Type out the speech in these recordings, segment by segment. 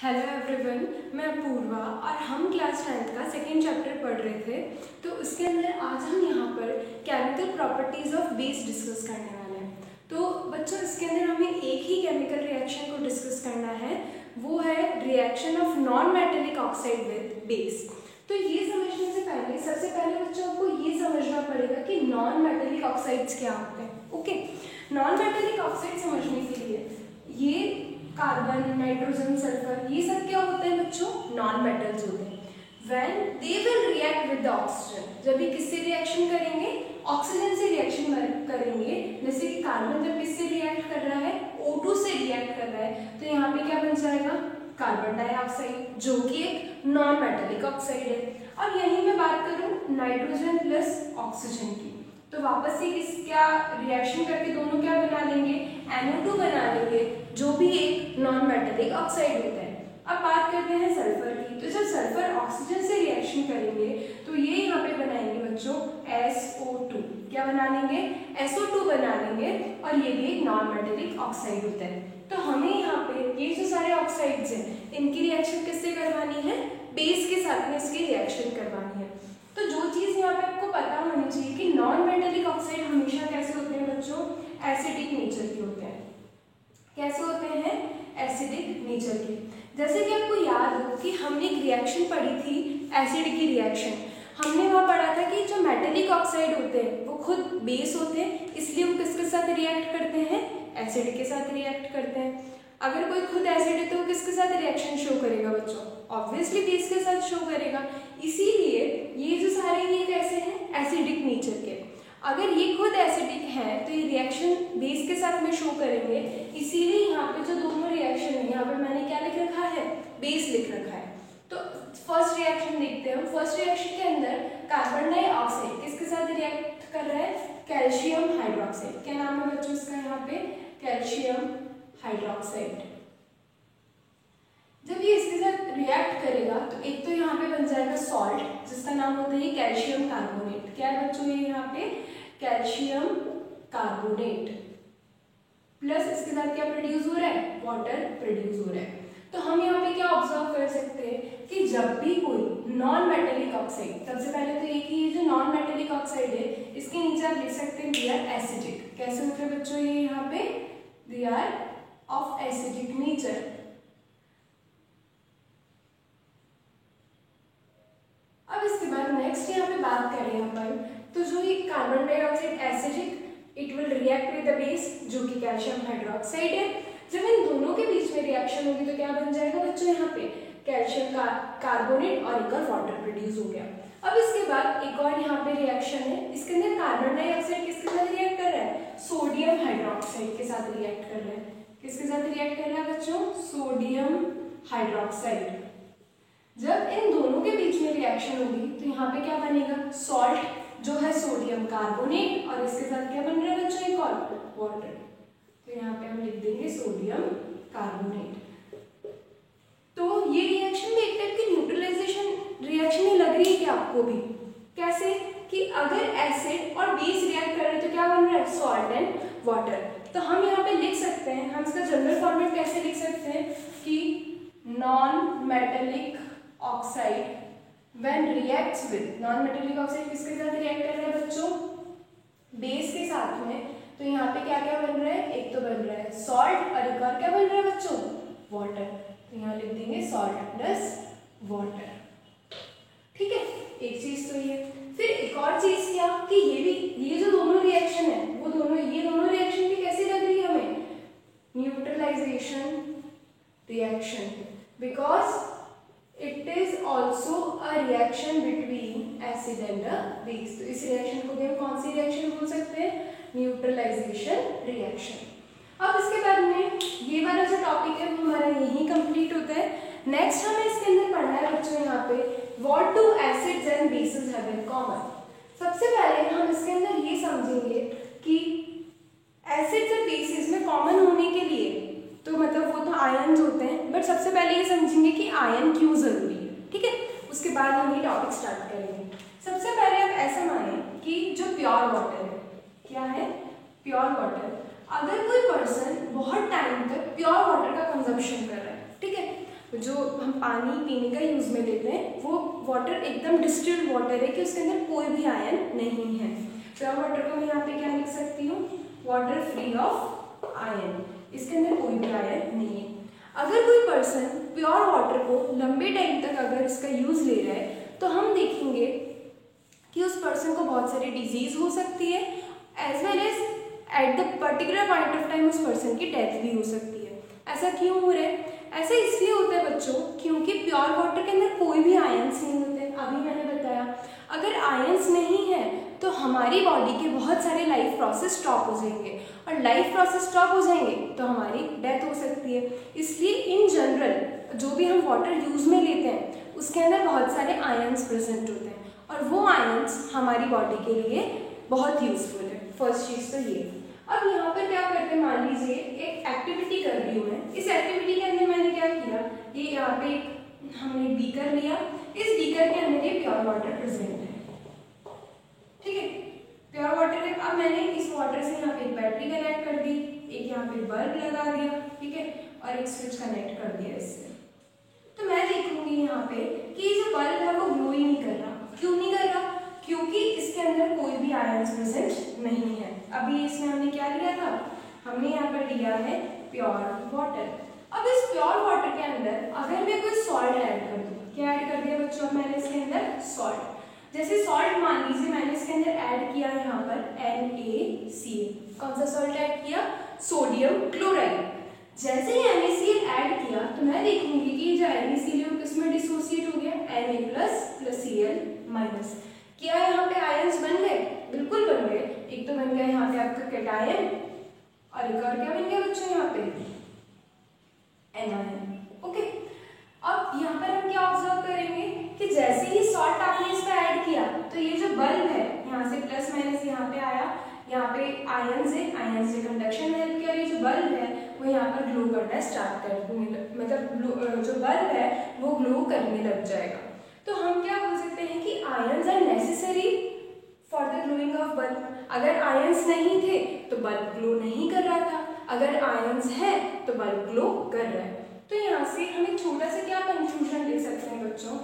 Hello everyone, मैं अपूर्वा और हम क्लास 10th का सेकेंड चैप्टर पढ़ रहे थे। तो उसके अंदर आज हम यहाँ पर chemical properties of base discuss करने वाले हैं। तो बच्चों, इसके अंदर हमें एक ही केमिकल रिएक्शन को डिस्कस करना है, वो है reaction of non metallic oxide with base. तो ये समझने से पहले सबसे पहले बच्चों आपको ये समझना पड़ेगा कि नॉन मेटेलिक ऑक्साइड्स क्या होते हैं। ओके, नॉन मेटेलिक ऑक्साइड समझने के लिए ये कार्बन, नाइट्रोजन, सल्फर, ये सब क्या होते हैं बच्चों? नॉन मेटल्स होते हैं। When they will react with the oxygen, जब ये किससे रिएक्शन करेंगे? ऑक्सीजन से रिएक्शन करेंगे। जैसे कि कार्बन जब किससे रिएक्ट कर रहा है? O2 से रिएक्ट कर रहा है, तो यहाँ पे क्या बन जाएगा? कार्बन डाइऑक्साइड, जो कि एक नॉन मेटेलिक ऑक्साइड है। और यहीं मैं बात करूँ नाइट्रोजन प्लस ऑक्सीजन की, तो वापस से क्या रिएक्शन करके दोनों क्या बना लेंगे? NO2 बना लेंगे, जो भी एक नॉन मेटेलिक ऑक्साइड होता है। अब बात करते हैं सल्फर की। तो जब सल्फर ऑक्सीजन से रिएक्शन करेंगे तो ये यहाँ पे बनाएंगे बच्चों SO2। क्या बना लेंगे? SO2 बना लेंगे, और ये भी एक नॉन मेटेलिक ऑक्साइड होता है। तो हमें यहाँ पे ये जो सारे ऑक्साइड्स हैं, इनकी रिएक्शन किससे करवानी है? बेस के साथ में इसकी रिएक्शन करवानी है। तो जो चीज़ यहाँ पे आपको पता होनी चाहिए कि नॉन मेटेलिक ऑक्साइड हमेशा कैसे होते हैं बच्चों? एसिडिक नेचर के होते हैं। कैसे होते हैं? एसिडिक नेचर के। जैसे कि आपको याद हो कि हमने एक रिएक्शन पढ़ी थी, एसिड की रिएक्शन। हमने वहाँ पढ़ा था कि जो मेटेलिक ऑक्साइड होते हैं वो खुद बेस होते हैं, इसलिए वो किसके साथ रिएक्ट करते हैं? एसिड के साथ रिएक्ट करते हैं। अगर कोई खुद एसिड है तो वो किसके साथ रिएक्शन शो करेगा बच्चों? ऑब्वियसली बेस के साथ शो करेगा। इसीलिए ये जो सारे ये कैसे हैं? एसिडिक नेचर के। अगर ये खुद एसिडिक है तो ये रिएक्शन बेस के साथ में शो करेंगे। इसीलिए यहाँ पे जो दोनों रिएक्शन है, यहाँ पे मैंने क्या लिख रखा है? बेस लिख रखा है। तो फर्स्ट रिएक्शन देखते हैं। फर्स्ट रिएक्शन के अंदर कार्बन डाइऑक्साइड किसके साथ रिएक्ट कर रहा है? Calcium hydroxide. क्या नाम है बच्चों इसका? यहाँ पे कैल्शियम हाइड्रोक्साइड। जब ये इसके साथ रिएक्ट करेगा तो एक तो यहाँ पे बन जाएगा सॉल्ट, जिसका नाम होता है कैल्शियम कार्बोनेट। क्या है बच्चों? ये यहाँ पे कैल्शियम कार्बोनेट, प्लस इसके साथ क्या प्रोड्यूस हो रहा है? वाटर प्रोड्यूस हो रहा है। तो हम यहाँ पे क्या ऑब्जर्व कर सकते हैं कि जब भी कोई नॉन मेटेलिक ऑक्साइड, सबसे पहले तो एक ही जो नॉन मेटेलिक ऑक्साइड है, इसके नीचे आप लिख सकते हैं दे आर एसिडिक। कैसे होते हैं बच्चों ये यहाँ पे? They are of acidic nature. अब इसके बाद नेक्स्ट यहाँ पे बात करें अपन, तो जो ये carbon dioxide acidic, it will react with the base जो कि कैल्शियम हाइड्रोक्साइड है। जब इन दोनों के बीच में रिएक्शन होगी तो क्या बन जाएगा बच्चों? यहाँ पे कैल्शियम कार्बोनेट और एक और वाटर प्रोड्यूस हो गया। अब इसके बाद एक और यहाँ पे रिएक्शन है। इसके अंदर कार्बन डाइऑक्साइड किसके साथ रिएक्ट कर रहा है? सोडियम हाइड्रोक्साइड के साथ रिएक्ट कर रहा है। किसके साथ रिएक्ट कर रहा है बच्चों? Sodium hydroxide. जब इन दोनों के बीच में रिएक्शन होगी तो यहाँ पे क्या बनेगा? सॉल्ट जो है सोडियम कार्बोनेट, और इसके साथ क्या बन रहा है बच्चों? एक और वाटर। तो यहाँ पे हम लिख देंगे सोडियम कार्बोनेट। तो ये रिएक्शन भी एक टाइप की न्यूट्रलाइजेशन रिएक्शन ही लग रही है क्या आपको भी? कैसे कि अगर एसिड और बेस रिएक्ट कर रहे तो क्या बन रहा है? Salt and water. तो हम यहाँ पे लिख सकते हैं, हम इसका जनरल फॉर्मेट कैसे लिख सकते हैं कि non metallic oxide when reacts with, non metallic oxide किसके साथ रिएक्ट कर रहा है बच्चों? बेस के साथ में। तो यहाँ पे क्या क्या बन रहा है? एक तो बन रहा है सॉल्ट, और एक और क्या बन रहा है बच्चों? वाटर। तो यहाँ लिख देंगे सॉल्ट प्लस वाटर। ठीक है, एक चीज तो ये। फिर एक और चीज क्या कि ये जो दोनों रिएक्शन है वो ये दोनों रिएक्शन भी कैसी लग रही है हमें? Neutralization reaction, because it is also a reaction between acid and a base। तो इस रिएक्शन को भी हम कौन सी रिएक्शन बोल सकते हैं? Neutralization reaction. अब इसके बाद में ये वाला जो टॉपिक है वो हमारा यही कंप्लीट होता है। नेक्स्ट हमें इसके अंदर पढ़ना है बच्चों यहाँ पे what do acids and bases have in common। सबसे पहले हम इसके अंदर ये समझेंगे कि एसिड्स और बेसिस में कॉमन होने के लिए तो मतलब वो तो आयन्स होते हैं, बट सबसे पहले ये समझेंगे कि आयन क्यों जरूरी है। ठीक है, उसके बाद हम ये टॉपिक स्टार्ट करेंगे। सबसे पहले आप ऐसा माने कि जो प्योर वाटर है, क्या है? Pure water. अगर कोई पर्सन बहुत टाइम तक प्योर वाटर का कंजम्पशन कर रहा है, ठीक है, जो हम पानी पीने का यूज़ में लेते हैं वो वाटर एकदम डिस्टिल्ड वाटर है कि उसके अंदर कोई भी आयन नहीं है। प्योर वाटर को मैं यहाँ पे क्या लिख सकती हूँ, वाटर फ्री ऑफ आयन, इसके अंदर कोई भी आयन नहीं है। अगर कोई पर्सन प्योर वाटर को लंबे टाइम तक अगर इसका यूज़ ले रहा है तो हम देखेंगे कि उस पर्सन को बहुत सारी डिजीज हो सकती है, as well as at the particular point of time उस पर्सन की डेथ भी हो सकती है। ऐसा क्यों हो रहा है? ऐसा इसलिए होता है बच्चों क्योंकि प्योर वाटर के अंदर कोई भी आयंस नहीं होते। अभी मैंने बताया अगर आयंस नहीं है तो हमारी बॉडी के बहुत सारे लाइफ प्रोसेस स्टॉप हो जाएंगे, और लाइफ प्रोसेस स्टॉप हो जाएंगे तो हमारी डेथ हो सकती है। इसलिए इन जनरल जो भी हम वाटर यूज में लेते हैं उसके अंदर बहुत सारे आयंस प्रेजेंट होते हैं, और वो आयंस हमारी बॉडी के लिए बहुत यूजफुल है। फर्स्ट चीज तो ये। अब यहाँ पर क्या करते हैं, मान लीजिए एक एक्टिविटी कर रही हूँ मैं। इस एक्टिविटी के अंदर मैंने क्या किया, ये यहाँ पे हमने बीकर लिया, इस बीकर के अंदर ये प्योर वाटर प्रेजेंट है, ठीक है, प्योर वाटर है। अब मैंने इस वाटर से यहाँ पे एक बैटरी कनेक्ट कर दी, एक यहाँ पे बल्ब लगा दिया, ठीक है, और एक स्विच कनेक्ट कर दिया इससे। तो मैं देखूंगी यहाँ पे कि ये जो बल्ब है वो ग्लो ही नहीं कर रहा। क्यों नहीं कर रहा? क्योंकि इसके अंदर कोई भी आयंस प्रेजेंट नहीं है। अभी इसमें हमने क्या लिया था, हमने यहाँ पर लिया है प्योर वाटर। अब इस प्योर वाटर के अंदर अगर मैं कोई सॉल्ट ऐड कर दूँ, क्या ऐड कर दिया बच्चों मैंने इसके अंदर? सॉल्ट। जैसे सॉल्ट मान लीजिए मैंने इसके अंदर ऐड किया यहाँ पर NaCl। कौन सा सॉल्ट ऐड किया? Sodium chloride. जैसे ही NaCl ऐड किया तो मैं देखूंगी कि जो NaCl है किसमें डिसोसिएट हो गया, Na+Cl-। क्या यहाँ पे आयंस बन गए? बिल्कुल बन गए। एक तो बन गया यहाँ पे आपका कैटायन, और एक और क्या बन गया बच्चों यहाँ पे? एनायन। ओके, अब यहाँ पर हम क्या ऑब्जर्व करेंगे कि जैसे ही सॉल्ट आपने इसका ऐड किया तो ये जो बल्ब है यहाँ से प्लस माइनस यहाँ पे आया, यहाँ पे आयंस है, आयंस से कंडक्शन में हेल्प किया, ये जो बल्ब है वो यहाँ पर ग्लो करना स्टार्ट कर, मतलब जो बल्ब है वो ग्लो करने लग जाएगा। तो हम क्या बोल सकते हैं कि ions are necessary for the glowing of bulb. अगर आयंस नहीं थे तो बल्ब ग्लो नहीं कर रहा था, अगर आयंस है तो बल्ब ग्लो कर रहा है। तो यहाँ से हम एक छोटा सा क्या कंक्लूजन ले सकते हैं बच्चों,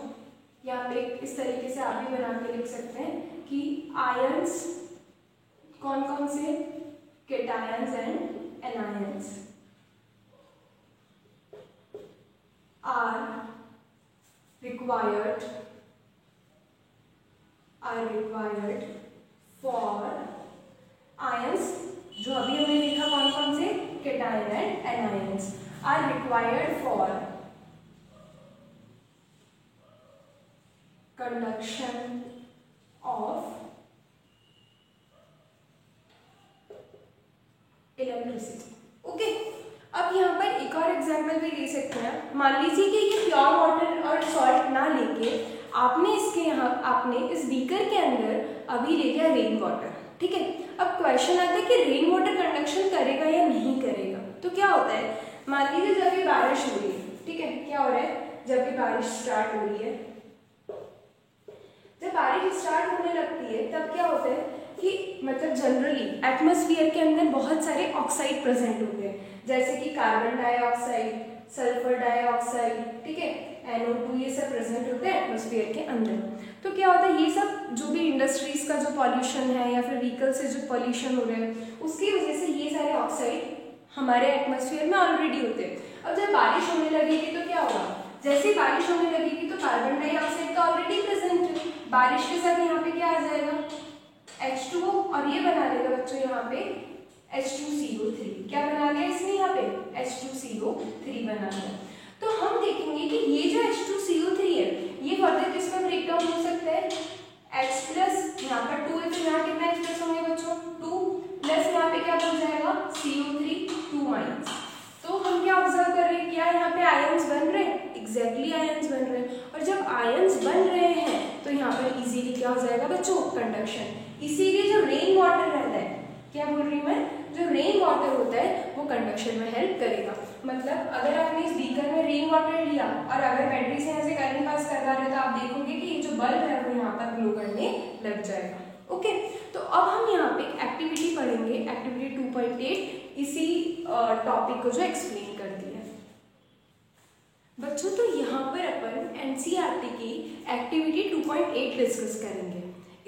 यहाँ पे इस तरीके से आप भी बना के लिख सकते हैं कि आयंस कौन कौन से? Cations and anions are required for ions, जो अभी हमने देखा कौन कौन से? Cation and anions are required for conduction of electricity. Okay, अब यहाँ पर एक और एग्जाम्पल भी ले सकते हैं। मान लीजिए कि ये प्योर वाटर और सॉल्ट ना लेके आपने इसके यहाँ आपने इस बीकर के अंदर अभी ले लिया रेन वाटर, ठीक है। अब क्वेश्चन आता है कि रेन वाटर कंडक्शन करेगा या नहीं करेगा। तो क्या होता है, मान लीजिए जब ये बारिश हो रही है, ठीक है, क्या हो रहा है, जब ये बारिश स्टार्ट हो रही है, जब बारिश स्टार्ट होने लगती है तब क्या होता है कि मतलब जनरली एटमॉस्फेयर के अंदर बहुत सारे ऑक्साइड प्रेजेंट होते हैं, जैसे कि कार्बन डाइऑक्साइड, सल्फर डाइऑक्साइड, ठीक है, NO2, ये सब प्रेजेंट होते हैं एटमॉस्फेयर के अंदर। तो क्या होता है, ये सब जो भी इंडस्ट्रीज का जो पॉल्यूशन है या फिर व्हीकल से जो पॉल्यूशन हो रहा है उसकी वजह से ये सारे ऑक्साइड हमारे एटमॉस्फेयर में ऑलरेडी होते हैं। अब जब बारिश होने लगेगी तो क्या होगा, जैसे बारिश होने लगेगी तो कार्बन डाइऑक्साइड तो ऑलरेडी प्रेजेंट है, बारिश के साथ यहाँ पे क्या आ जाएगा, H2O, और ये बना लेगा बच्चों यहाँ पे H2CO3। क्या बना लिया इसने यहाँ पे? H2CO3 बना लिया। तो हम देखेंगे कि ये जो H2CO3 है ये फर्दर किस में ब्रेक डाउन हो सकता है, H+, यहाँ पर 2 है तो यहाँ कितना H+ होंगे बच्चों, 2 प्लस यहाँ पे क्या बन जाएगा, CO3, 2 माइनस। तो हम क्या ऑब्जर्व कर रहे हैं, क्या यहाँ पे आयंस बन रहे हैं? एग्जैक्टली आयंस बन रहे हैं, और जब आयंस बन रहे हैं तो यहाँ पर इजीली क्या हो जाएगा बच्चों, कंडक्शन। इसीलिए जो रेन वाटर रहता है, क्या बोल रही हूँ मैं, जो रेन वाटर होता है वो कंडक्शन में हेल्प करेगा। मतलब अगर आपने इस बीकर में रेन वाटर लिया और अगर बैटरी से ऐसे करंट पास करवा रहे हो तो आप देखोगे कि ये जो बल्ब है वो यहाँ पर ग्लो करने लग जाएगा। ओके, तो अब हम यहाँ पे एक्टिविटी पढ़ेंगे, एक्टिविटी 2.8 इसी टॉपिक को जो एक्सप्लेन करती है। बच्चों तो अपन एनसीईआरटी की एक्टिविटी 2.8 डिस्कस करेंगे।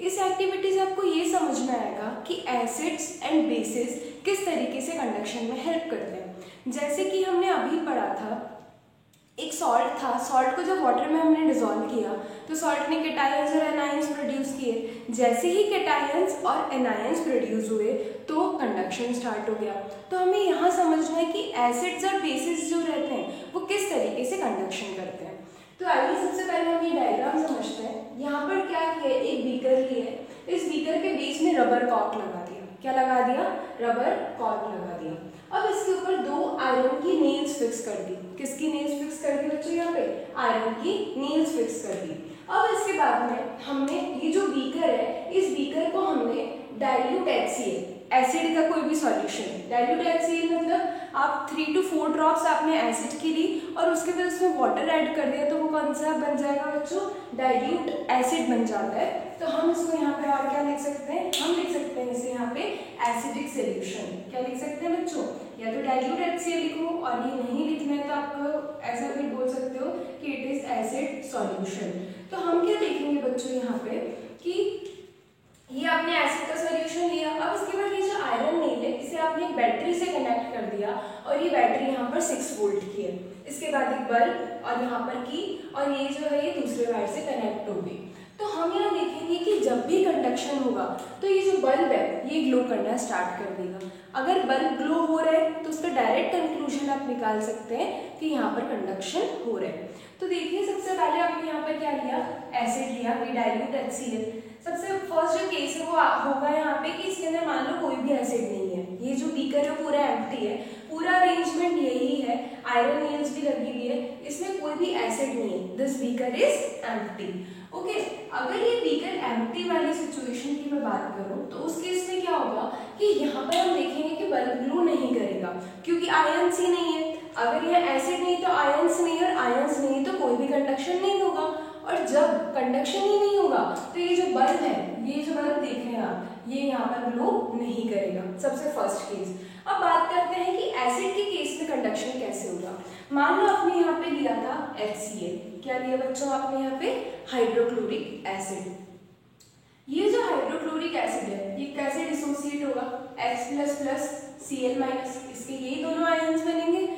इस एक्टिविटी से आपको ये समझ में आएगा कि एसिड्स एंड बेसिस किस तरीके से कंडक्शन में हेल्प करते हैं। जैसे कि हमने अभी पढ़ा था, एक सॉल्ट था, सॉल्ट को जब वाटर में हमने डिसॉल्व किया तो सॉल्ट ने कैटायंस और एनायंस प्रोड्यूस किए। जैसे ही कैटायंस और एनायंस प्रोड्यूस हुए तो कंडक्शन स्टार्ट हो गया। तो हमें यहाँ समझना है कि एसिड्स और बेसिस जो रहते हैं वो किस तरीके से कंडक्शन करते हैं। तो आइए सबसे पहले हम ये डायग्राम समझते हैं। यहाँ पर क्या है, एक बीकर लिए, इस बीकर के बीच में रबर कॉर्क लगा दिया। क्या लगा दिया? रबर कॉर्क लगा दिया। अब इसके ऊपर 2 आयरन की नेल्स फिक्स कर दी। किसकी नेल्स फिक्स कर दी बच्चों? यहाँ पे आयरन की नेल्स फिक्स कर दी। अब इसके बाद में हमने ये जो बीकर है, इस बीकर को हमने डाइल्यूट HCl, एसिड का कोई भी सॉल्यूशन, डाइल्यूट HCl मतलब आप 3 to 4 ड्रॉप्स आपने एसिड की ली और उसके बाद उसमें वाटर ऐड कर दिया तो वो कौन सा बन जाएगा बच्चों? डाइल्यूट एसिड बन जाता है। तो हम इसको यहाँ पे और क्या लिख सकते हैं? हम लिख सकते हैं इसे यहाँ पे एसिडिक सोल्यूशन। क्या लिख सकते हैं बच्चों? या तो डाइल्यूट HCl लिखो, और ये नहीं लिखना है तो आप ऐसा भी बोल सकते हो कि इट इज एसिड सॉल्यूशन। तो हम क्या लिखेंगे बच्चों यहाँ पे कि ये आपने एसिड का सॉल्यूशन लिया। अब इसके बाद ये जो आयरन नेल है इसे आपने एक बैटरी से कनेक्ट कर दिया और ये बैटरी यहाँ पर 6 वोल्ट की है। इसके बाद एक बल्ब और यहाँ पर की, और ये जो है ये दूसरे वायर से कनेक्ट हो गई। तो हम यहाँ देखेंगे कि जब भी कंडक्शन होगा तो ये जो बल्ब है ये ग्लो करना स्टार्ट कर देगा। अगर बल्ब ग्लो हो रहा है तो उसका डायरेक्ट कंक्लूजन आप निकाल सकते हैं कि यहाँ पर कंडक्शन हो रहा है। तो देखिए सबसे पहले आपने यहाँ पर क्या लिया? एसिड लिया, डाइल्यूट HCl। सबसे फर्स्ट जो केस है वो होगा यहाँ पे कि इसके अंदर मान लो कोई भी एसिड नहीं है। ये जो बीकर है पूरा एम्प्टी है, पूरा अरेंजमेंट यही है, आयरन नेल्स भी लगी हुई है, इसमें कोई भी एसिड नहीं है। This beaker is empty. Okay, अगर ये बीकर एम्प्टी वाली सिचुएशन की मैं बात करूं तो उस केस में क्या होगा कि यहाँ पर हम देखेंगे कि बल्ब ग्लो नहीं करेगा क्योंकि आयंस ही नहीं है। अगर यह एसिड नहीं तो आयंस नहीं, और आयंस नहीं तो कोई भी कंडक्शन नहीं होगा। और जब कंडक्शन ही नहीं होगा तो ये जो बल्ब है, ये जो बल्ब देख रहे हैं आप, ये यहाँ पर ग्लो नहीं करेगा। सबसे फर्स्ट केस। अब बात करते हैं कि एसिड के केस में कंडक्शन कैसे होगा। मान लो आपने यहाँ पे लिया था HCl। क्या लिया बच्चों आपने यहाँ पे? Hydrochloric acid. ये जो हाइड्रोक्लोरिक एसिड है ये कैसे डिसोसिएट होगा? H++ Cl-, इसके ये दोनों आयंस बनेंगे,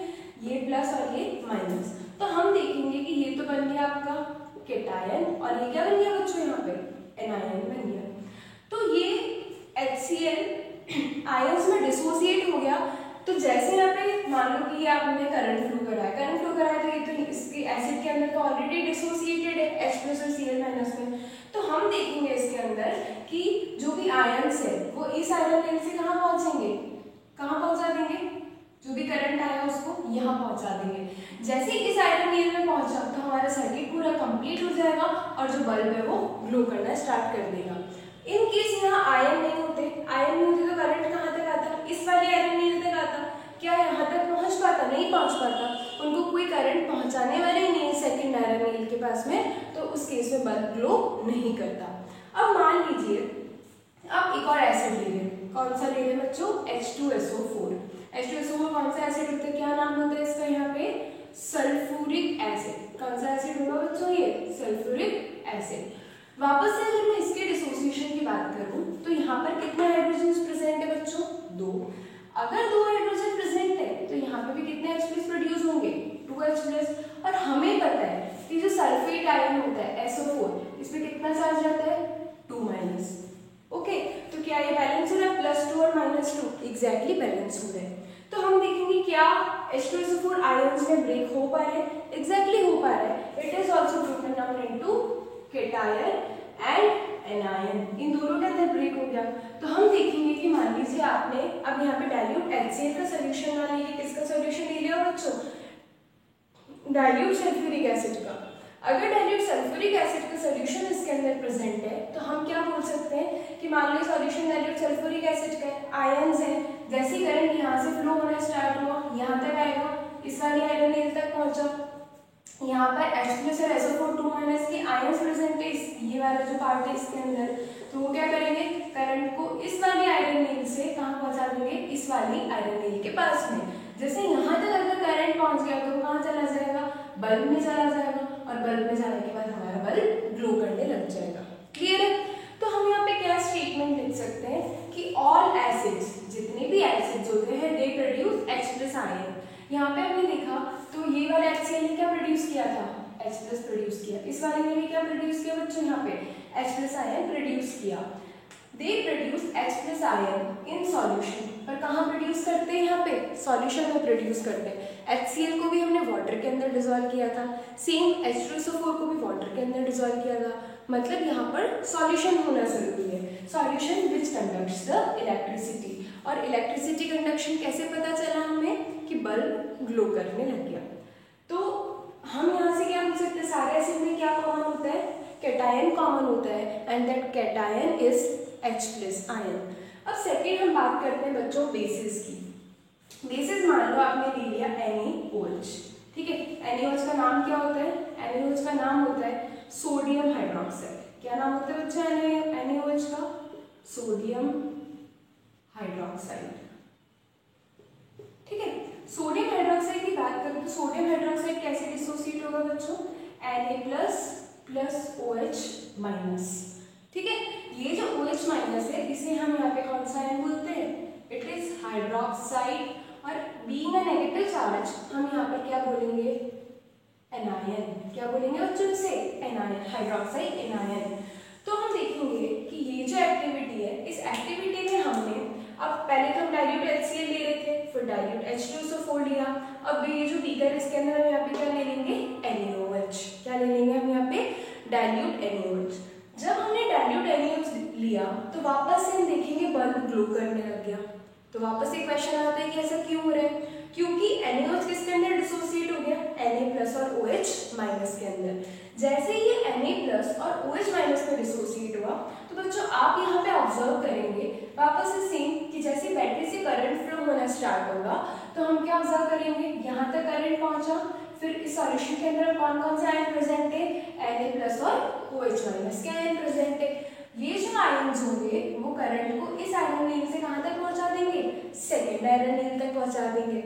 ये प्लस और ये माइनस। तो हम देखेंगे कि ये तो बन गया आपका कैटायन और ये क्या बन गया बच्चों? यहाँ पे एनायन बन गया। तो ये HCl आयंस में डिसोसिएट हो गया। तो जैसे यहाँ पे मान लो कि ये आपने करंट फ्लो कराया, तो ये तो इसके एसिड के अंदर तो ऑलरेडी डिसोसिएटेड है H+ और Cl- में। तो हम देखेंगे इसके अंदर कि जो भी आयंस है वो इस आयरन नेल से कहाँ पहुंचेंगे? कहाँ पहुंचा देंगे? जो भी करंट आया उसको यहाँ पहुंचा देंगे। जैसे ही इस आयरन नेल में पहुंचा तो हमारा सर्किट पूरा कंप्लीट हो जाएगा और जो बल्ब है वो ग्लो करना स्टार्ट कर देगा। इन केस यहाँ आयन नहीं होते तो करंट कहाँ तक आता? इस वाले आयरन नेल तक आता। क्या यहाँ तक पहुंच पाता? नहीं पहुंच पाता। उनको कोई करंट पहुंचाने वाले ही नहीं है सेकेंड आयरन नेल के पास में, तो उस केस में बल्ब ग्लो नहीं करता। अब मान लीजिए आप एक और एसिड ले लें। कौन सा ले लें बच्चों? H2SO4। H2SO4 कौन सा एसिड होता है? क्या नाम होता है इसका यहाँ पे? Sulphuric acid. कौन सा एसिड होगा बच्चों? ये सल्फ्यूरिक एसिड। वापस से अगर मैं इसके डिसोसिएशन की बात करूं तो यहाँ पर कितने हाइड्रोजन प्रेजेंट है बच्चों? 2। अगर 2 हाइड्रोजन प्रेजेंट है तो यहाँ पे भी कितने H+ प्रोड्यूस होंगे? 2H+। और हमें पता है कि जो सल्फेट आयन होता है SO4, इसमें कितना चार्ज रहता है? 2-। ओके, तो क्या ये बैलेंस हो रहा है? +2 और -2 एग्जैक्टली बैलेंस हो रहा है। तो हम देखेंगे क्या H2SO4 आयंस में ब्रेक हो पा रहे हैं? एग्जैक्टली हो पा रहा है। It is also broken down into cation and anion. इन दोनों के अंदर ब्रेक हो गया। तो हम देखेंगे कि मान लीजिए आपने अब यहाँ पे डाइल्यूट HCl का सोल्यूशन ना लेके किसका सोल्यूशन ले लिया बच्चों? डाइल्यूट सल्फ्यूरिक एसिड का। अगर डाइल्यूट सल्फ्यूरिक एसिड का सोल्यूशन इसके अंदर प्रेजेंट है तो हम क्या बोल सकते हैं कि मान लो सॉल्यूशन डाइल्यूट सल्फ्यूरिक एसिड का है, आयंस है। जैसे ही करंट यहाँ से फ्लो होना स्टार्ट हुआ यहाँ तक आएगा, इस वाली आयरन नेल तक पहुंचा। यहाँ पर H+ और SO4 2- की आयंस प्रेजेंट है, ये वाला जो पार्ट है इसके अंदर। तो वो क्या करेंगे? करंट को इस वाली आयरन नेल से कहाँ पहुंचा देंगे? इस वाली आयरन नेल के पास में। जैसे यहाँ तक अगर करंट पहुंच गया तो वो कहाँ चला जाएगा? बल्ब में चला जाएगा। और बल्ब में जाने के बाद हमारा बल्ब ग्लो करने लग जाएगा। क्लियर है? तो हम यहाँ पे क्या स्टेटमेंट लिख सकते हैं कि ऑल एसिड्स, जितने भी एसिड्स होते हैं, दे प्रोड्यूस H+ आयन। यहाँ पे हमने देखा तो ये वाला HCl ने क्या प्रोड्यूस किया था? H+ प्रोड्यूस किया। इस वाले ने भी क्या प्रोड्यूस किया बच्चों? यहाँ पे H+ आयन प्रोड्यूस किया। They produce H+ ion in solution. पर कहाँ प्रोड्यूस करते हैं? यहाँ पे सॉल्यूशन में प्रोड्यूस करते हैं। HCl को भी हमने वाटर के अंदर डिसॉल्व किया था, सेम H2SO4 को भी वाटर के अंदर डिसॉल्व किया था। मतलब यहाँ पर सॉल्यूशन होना जरूरी है, solution which conducts the electricity. और इलेक्ट्रिसिटी कंडक्शन कैसे पता चला हमें? कि बल्ब ग्लो करने लग गया। तो हम यहाँ से क्या बोल सकते हैं? सारे एसिड में क्या कॉमन होता है? कैटायन कॉमन होता है, and that cation is H+ ion. अब सेकेंड हम बात करते हैं बच्चों बेसिस की। बेसिस मान लो आपने ले लिया NaOH, ठीक है। NaOH का नाम क्या होता है? NaOH का नाम होता है सोडियम हाइड्रोक्साइड। क्या नाम होता है बच्चा NaOH का? सोडियम हाइड्रोक्साइड, ठीक है। सोडियम हाइड्रोक्साइड की बात करें तो सोडियम हाइड्रोक्साइड कैसे डिसोसिएट होगा बच्चों? Na++OH-, ठीक है। ये जो OH- है इसे हम यहाँ पे कौन सा आयन बोलते हैं? It is hydroxide. और बीइंग अ नेगेटिव चार्ज हम यहाँ पर क्या बोलेंगे? एनायन। क्या बोलेंगे बच्चों इसे? Anion, hydroxide anion. तो हम देखेंगे कि ये जो एक्टिविटी है, इस एक्टिविटी में हमने अब पहले तो हम डाइल्यूट HCl ले रहे थे, फिर डाइल्यूट H2SO4 लिया। अब ये जो बीकर है इसके अंदर हम यहाँ पे क्या ले लेंगे? NaOH। क्या ले लेंगे हम यहाँ पे? Dilute NaOH। जब हमने डाइल्यूट NaOH लिया तो वापस से हम देखेंगे बल्ब ग्लो करने लग गया। तो वापस से क्वेश्चन आता है कि ऐसा क्यों हो रहा है? क्योंकि NaOH किसके अंदर डिसोसिएट हो गया? Na+ और OH- के अंदर। जैसे ही ये Na+ और OH- में डिसोसिएट हुआ तो बच्चों आप यहाँ पे ऑब्जर्व करेंगे वापस से सेम कि जैसे बैटरी से करंट फ्लो होना स्टार्ट होगा तो हम क्या ऑब्जर्व करेंगे? यहाँ तक करंट पहुंचा, फिर इस सॉल्यूशन के अंदर कौन कौन से आयन प्रेजेंट है? Na+ और OH- के आयन प्रेजेंट है। ये जो आयन्स होंगे वो करंट को इस आयरन नील से कहां तक पहुंचा देंगे? सेकेंड आयरन नील तक पहुंचा देंगे।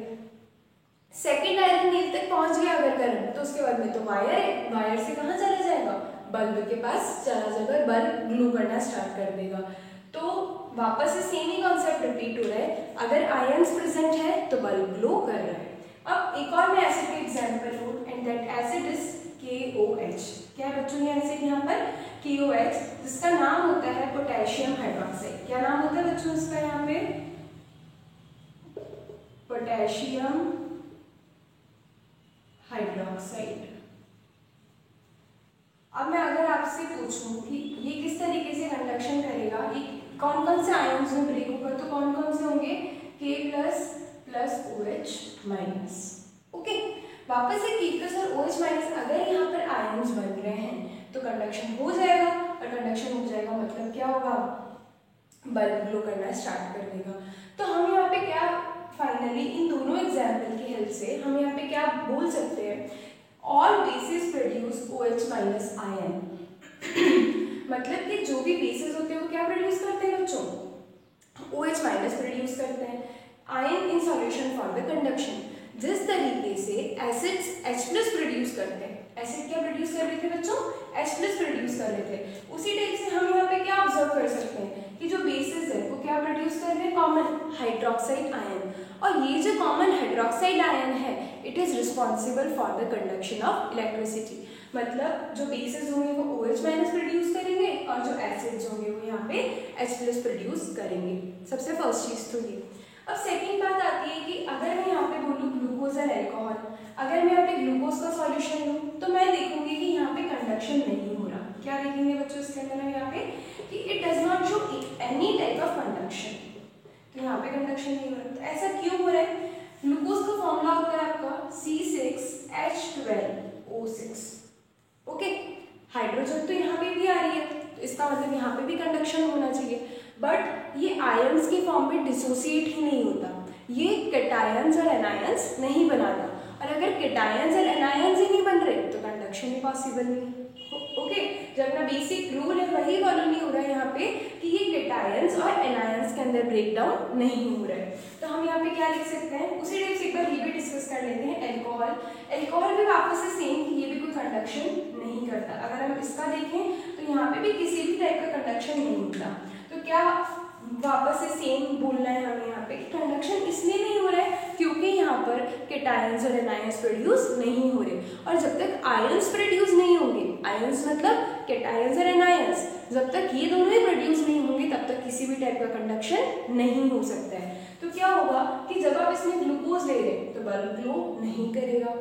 सेकेंड आयरन नील तक पहुंच गया अगर करंट, तो उसके बाद में तो वायर है, वायर से कहां चला जाएगा? बल्ब के पास चला जाएगा, बल्ब ग्लो करना स्टार्ट कर देगा। तो वापस से सेम ही कॉन्सेप्ट रिपीट हो रहा है। अगर आयन्स प्रेजेंट है तो बल्ब ग्लो कर रहा है। अब एक और मैं एसिड का एग्जांपल लूं, and that acid is KOH। क्या है बच्चों ये एसिड यहाँ पर? KOH, जिसका नाम होता है पोटेशियम हाइड्रोक्साइड। क्या नाम होता है बच्चों इसका यहाँ पे? Potassium hydroxide. अब मैं अगर आपसे पूछूं कि ये किस तरीके से कंडक्शन करेगा, ये कौन कौन से आयन्स में ब्रेक होगा, तो कौन कौन से होंगे? K++OH-। ओके, वापस से K+ और OH- अगर यहाँ पर आयन्स बन रहे हैं तो कंडक्शन हो जाएगा, और कंडक्शन हो जाएगा मतलब क्या होगा? बल्ब ग्लो करना स्टार्ट कर देगा। तो हम यहाँ पे क्या फाइनली इन दोनों एग्जाम्पल की हेल्प से हम यहाँ पे क्या बोल सकते हैं? All basis produce OH- ion. मतलब कि जो भी बेसिस होते हैं वो क्या प्रोड्यूस करते हैं बच्चों? OH- प्रोड्यूस करते हैं ion in solution for the conduction. जिस तरीके से एसिड्स H+ प्रोड्यूस करते हैं, एसिड क्या प्रोड्यूस कर रहे थे बच्चों? H+ प्रोड्यूस कर रहे थे। उसी टाइप से हम यहाँ पे क्या ऑब्जर्व कर सकते हैं कि जो बेसिस है वो क्या प्रोड्यूस कर रहे हैं? Common hydroxide ion. और ये जो कॉमन हाइड्रोक्साइड आयन है it is responsible for the conduction of electricity. मतलब जो बेसिस होंगे वो OH- प्रोड्यूस करेंगे, और जो एसिड्स होंगे वो यहाँ पे H+ प्रोड्यूस करेंगे। सबसे फर्स्ट चीज तो ये। अब सेकेंड बात आती है कि अगर मैं यहाँ पे बोलूँ ग्लूकोज और एल्कोहल, अगर मैं यहाँ पे ग्लूकोज का सॉल्यूशन लूँ तो मैं देखूंगी कि यहाँ पे कंडक्शन नहीं हो रहा। क्या देखेंगे बच्चों इसके अंदर हम यहाँ पे कि it does not show any type of conduction. तो यहाँ पे कंडक्शन नहीं हो रहा। तो ऐसा क्यों हो रहा है? ग्लूकोज का फॉर्मूला होता है आपका C6H12O6। ओके, हाइड्रोजन तो यहाँ पे भी आ रही है तो इसका मतलब यहाँ पे भी कंडक्शन होना चाहिए, बट ये आयंस के फॉर्म में डिसोसिएट ही नहीं होता, ये कैटायंस और एनायंस नहीं बनाता। और अगर कैटायंस और एनायंस ही नहीं बन रहे तो कंडक्शन ही पॉसिबल नहीं। ओके, जो अपना बेसिक रूल है वही फॉलो नहीं हो रहा है यहाँ पे कि ये कैटायंस और एनायंस के अंदर ब्रेक डाउन नहीं हो रहा है। तो हम यहाँ पे क्या लिख सकते हैं? उसी टाइप से एक बार ये भी डिस्कस कर लेते हैं। एल्कोहल, एल्कोहल भी वापस से सेम कि ये भी कोई कंडक्शन करता। अगर हम इसका देखें तो यहाँ पे भी किसी भी टाइप का कंडक्शन नहीं होता। तो क्या वापस से सेम बोलना है हमें यहाँ पे कि कंडक्शन इसलिए नहीं हो रहा है क्योंकि यहाँ पर केटायंस और एनायंस प्रोड्यूस नहीं हो रहे। और जब तक आयंस प्रोड्यूस नहीं होंगे, आयंस मतलब केटायंस और एनायंस, जब तक ये दोनों ही प्रोड्यूस नहीं होंगे तब तक किसी भी टाइप का कंडक्शन नहीं हो सकता है। तो क्या होगा कि जब आप इसमें ग्लूकोज ले रहे हैं तो बल्ब ग्लो नहीं करेगा।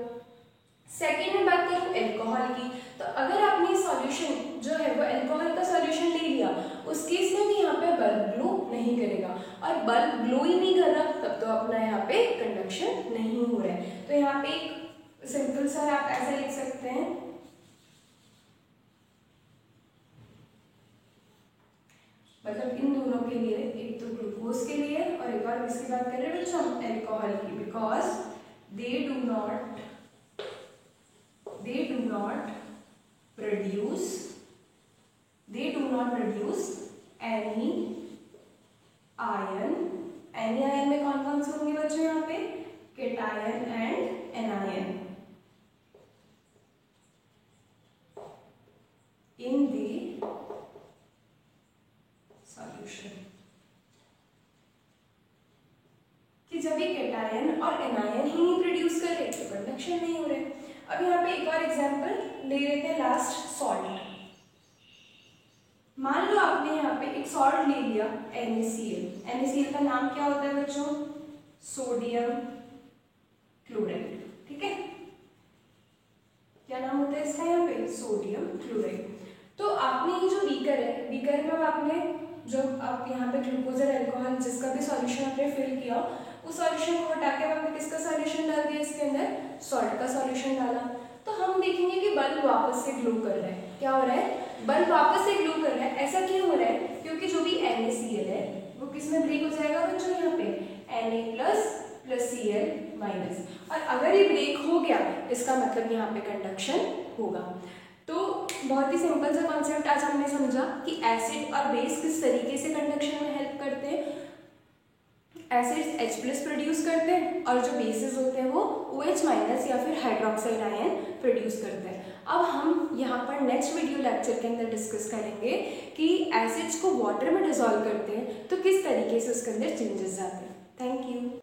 सेकेंड में बात करूँ एल्कोहल की, तो अगर आपने सॉल्यूशन जो है वो एल्कोहल का सॉल्यूशन ले लिया, उस केस में भी यहाँ पे बल्ब ग्लो नहीं करेगा। और बल्ब ग्लो ही नहीं कर रहा तब तो अपना यहाँ पे कंडक्शन नहीं हो रहा है। तो यहाँ पे एक सिंपल सा आप ऐसा लिख सकते हैं, मतलब इन दोनों के लिए, एक तो ग्लूकोज के लिए और एक और किसकी बात कर रहे हैं बच्चों, एल्कोहल की, because they do not produce any ion। any ion में कौन कौन से होंगे बच्चों यहाँ पे, cation and anion in the solution. कि जब ये केटायन और एनायन ही नहीं प्रोड्यूस कर रहे तो कंडक्शन नहीं हो रहे। अब यहाँ पे एक और एग्जांपल ले लेते हैं, लास्ट सॉल्ट। मान लो आपने यहाँ पे एक सॉल्ट ले लिया NaCl। NaCl का नाम क्या होता है बच्चों, सोडियम क्लोराइड, ठीक है, क्या नाम होता है इसका यहाँ पे, सोडियम क्लोराइड। तो आपने ये जो बीकर है, बीकर में आपने जो आप यहाँ पे ग्लूकोज और अल्कोहल जिसका भी सॉल्यूशन आपने फिल किया, उस सॉल्यूशन को हटा के आपने किसका सॉल्यूशन डाल दिया इसके अंदर, सॉल्ट का सॉल्यूशन डाला। तो हम देखेंगे कि बल्ब वापस से ग्लो कर रहा है। क्या हो रहा है, बल्ब वापस से ग्लो कर रहा है। ऐसा क्यों हो रहा है, क्योंकि जो भी NaCl है वो किस में ब्रेक हो जाएगा बच्चों, यहाँ पे Na++Cl-। और अगर ये ब्रेक हो गया इसका मतलब यहाँ पे कंडक्शन होगा। तो बहुत ही सिंपल सा कॉन्सेप्ट आज हमने समझा कि एसिड और बेस किस तरीके से कंडक्शन में हेल्प करते हैं। एसिड्स H+ प्रोड्यूस करते हैं और जो बेसिस होते हैं वो OH- या फिर हाइड्रोक्साइड आयन प्रोड्यूस करते हैं। अब हम यहाँ पर नेक्स्ट वीडियो लेक्चर के अंदर डिस्कस करेंगे कि एसिड्स को वाटर में डिसॉल्व करते हैं तो किस तरीके से उसके अंदर चेंजेस आते हैं। Thank you.